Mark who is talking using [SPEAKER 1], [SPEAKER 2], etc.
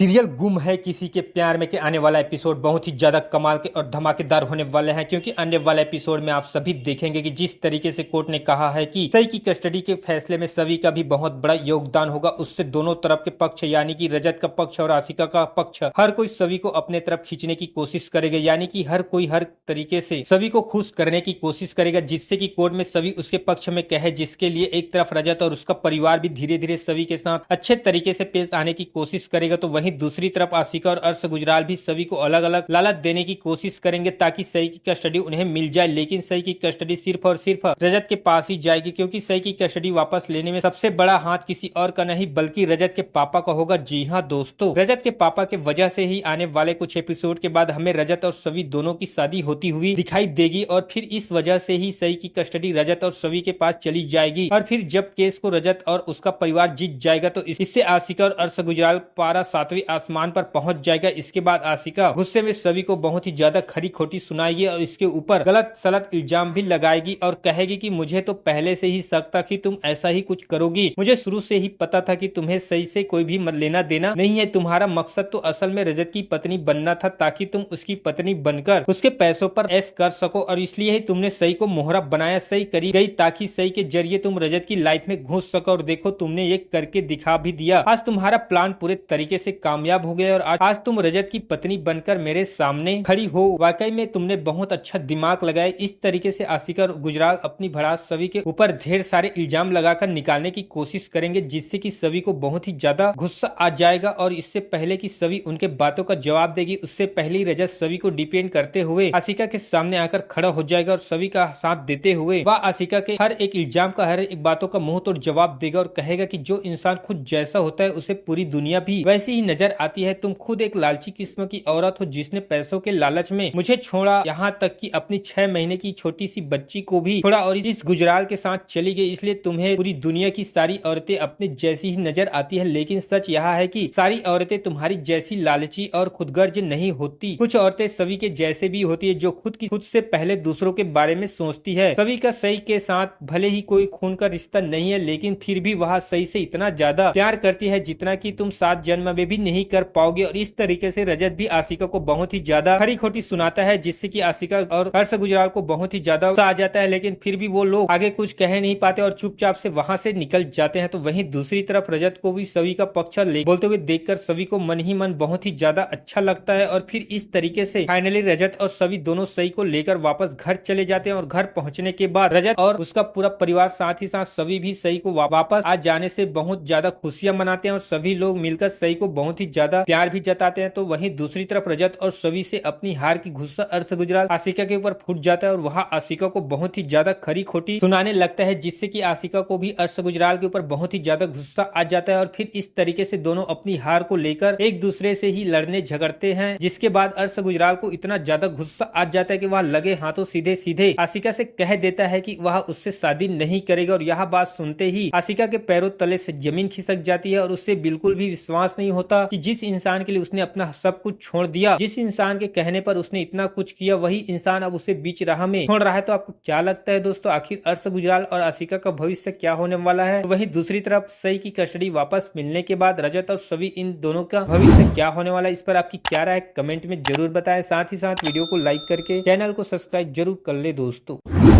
[SPEAKER 1] Serial गुम है किसी के प्यार में के आने वाला एपिसोड बहुत ही ज्यादा कमाल के और धमाकेदार होने वाले हैं, क्योंकि आने वाले एपिसोड में आप सभी देखेंगे कि जिस तरीके से कोर्ट ने कहा है कि सई की कस्टडी के फैसले में सभी का भी बहुत बड़ा योगदान होगा, उससे दोनों तरफ के पक्ष यानी कि रजत का पक्ष और आशिका का पक्ष हर कोई सभी को अपने तरफ खींचने की कोशिश करेगा, यानी कि हर कोई हर तरीके से सभी को खुश करने की कोशिश करेगा, जिससे कि कोर्ट में सभी उसके पक्ष में कहे, जिसके लिए एक तरफ रजत और उसका परिवार भी धीरे धीरे सभी के साथ अच्छे तरीके से पेश आने की कोशिश करेगा, तो वहीं दूसरी तरफ आशिका और अर्श गुजराल भी सभी को अलग अलग लालच देने की कोशिश करेंगे ताकि सई की कस्टडी उन्हें मिल जाए। लेकिन सई की कस्टडी सिर्फ और सिर्फ रजत के पास ही जाएगी, क्योंकि सई की कस्टडी वापस लेने में सबसे बड़ा हाथ किसी और का नहीं बल्कि रजत के पापा का होगा। जी हाँ दोस्तों, रजत के पापा के वजह से ही आने वाले कुछ एपिसोड के बाद हमें रजत और सवी दोनों की शादी होती हुई दिखाई देगी, और फिर इस वजह से ही सई की कस्टडी रजत और सवी के पास चली जाएगी, और फिर जब केस को रजत और उसका परिवार जीत जाएगा तो इससे आशिका और अर्श गुजराल पारा सातवें आसमान पर पहुंच जाएगा। इसके बाद आशिका गुस्से में सभी को बहुत ही ज्यादा खरी खोटी सुनाएगी और इसके ऊपर गलत सलत इल्जाम भी लगाएगी और कहेगी कि मुझे तो पहले से ही शक था कि तुम ऐसा ही कुछ करोगी, मुझे शुरू से ही पता था कि तुम्हें सही से कोई भी लेना देना नहीं है, तुम्हारा मकसद तो असल में रजत की पत्नी बनना था ताकि तुम उसकी पत्नी बनकर उसके पैसों पर ऐश कर सको, और इसलिए ही तुमने सही को मोहरा बनाया, सही करी गई ताकि सही के जरिए तुम रजत की लाइफ में घुस सको, और देखो तुमने ये करके दिखा भी दिया। आज तुम्हारा प्लान पूरे तरीके से कामयाब हो गया और आज तुम रजत की पत्नी बनकर मेरे सामने खड़ी हो। वाकई में तुमने बहुत अच्छा दिमाग लगाया। इस तरीके से आशिका और गुजराल अपनी भड़ास सभी के ऊपर ढेर सारे इल्जाम लगाकर निकालने की कोशिश करेंगे, जिससे कि सभी को बहुत ही ज्यादा गुस्सा आ जाएगा, और इससे पहले कि सभी उनके बातों का जवाब देगी उससे पहले ही रजत सभी को डिपेंड करते हुए आशिका के सामने आकर खड़ा हो जाएगा और सभी का साथ देते हुए वह आशिका के हर एक इल्जाम का हर एक बातों का मुंह तोड़ जवाब देगा और कहेगा कि जो इंसान खुद जैसा होता है उसे पूरी दुनिया भी वैसी ही नजर आती है। तुम खुद एक लालची किस्म की औरत हो जिसने पैसों के लालच में मुझे छोड़ा, यहाँ तक कि अपनी 6 महीने की छोटी सी बच्ची को भी छोड़ा और इस गुजराल के साथ चली गई, इसलिए तुम्हें पूरी दुनिया की सारी औरतें अपने जैसी ही नजर आती है। लेकिन सच यह है कि सारी औरतें तुम्हारी जैसी लालची और खुदगर्ज नहीं होती। कुछ औरतें सभी के जैसे भी होती है जो खुद से पहले दूसरों के बारे में सोचती है। सभी का सही के साथ भले ही कोई खून का रिश्ता नहीं है, लेकिन फिर भी वह सही से इतना ज्यादा प्यार करती है जितना कि तुम 7 जन्म में भी नहीं कर पाओगे। और इस तरीके से रजत भी आशिका को बहुत ही ज्यादा खरी खोटी सुनाता है, जिससे कि आशिका और अर्श गुजराल को बहुत ही ज्यादा आ जाता है, लेकिन फिर भी वो लोग आगे कुछ कह नहीं पाते और चुपचाप से वहां से निकल जाते हैं। तो वहीं दूसरी तरफ रजत को भी सभी का पक्ष बोलते हुए देखकर सभी को मन ही मन बहुत ही ज्यादा अच्छा लगता है, और फिर इस तरीके से फाइनली रजत और सभी दोनों सही को लेकर वापस घर चले जाते हैं, और घर पहुंचने के बाद रजत और उसका पूरा परिवार साथ ही साथ सभी भी सही को वापस आ जाने से बहुत ज्यादा खुशियां मनाते हैं और सभी लोग मिलकर सही को बहुत ही ज्यादा प्यार भी जताते हैं। तो वहीं दूसरी तरफ रजत और सभी से अपनी हार की गुस्सा अर्श गुजराल आशिका के ऊपर फूट जाता है और वह आशिका को बहुत ही ज्यादा खरी खोटी सुनाने लगता है, जिससे कि आशिका को भी अर्श गुजराल के ऊपर बहुत ही ज्यादा गुस्सा आ जाता है, और फिर इस तरीके से दोनों अपनी हार को लेकर एक दूसरे से ही लड़ने झगड़ते हैं, जिसके बाद अर्श गुजराल को इतना ज्यादा गुस्सा आ जाता है कि वह लगे हाथों सीधे सीधे आशिका से कह देता है कि वह उससे शादी नहीं करेगा, और यह बात सुनते ही आशिका के पैरों तले से जमीन खिसक जाती है और उससे बिल्कुल भी विश्वास नहीं होता कि जिस इंसान के लिए उसने अपना सब कुछ छोड़ दिया, जिस इंसान के कहने पर उसने इतना कुछ किया, वही इंसान अब उसे बीच राह में छोड़ रहा है। तो आपको क्या लगता है दोस्तों, आखिर अर्श गुजराल और आशिका का भविष्य क्या होने वाला है? वहीं दूसरी तरफ सई की कस्टडी वापस मिलने के बाद रजत और सभी इन दोनों का भविष्य क्या होने वाला है, इस पर आपकी क्या राय कमेंट में जरूर बताएं। साथ ही साथ वीडियो को लाइक करके चैनल को सब्सक्राइब जरूर कर ले दोस्तों।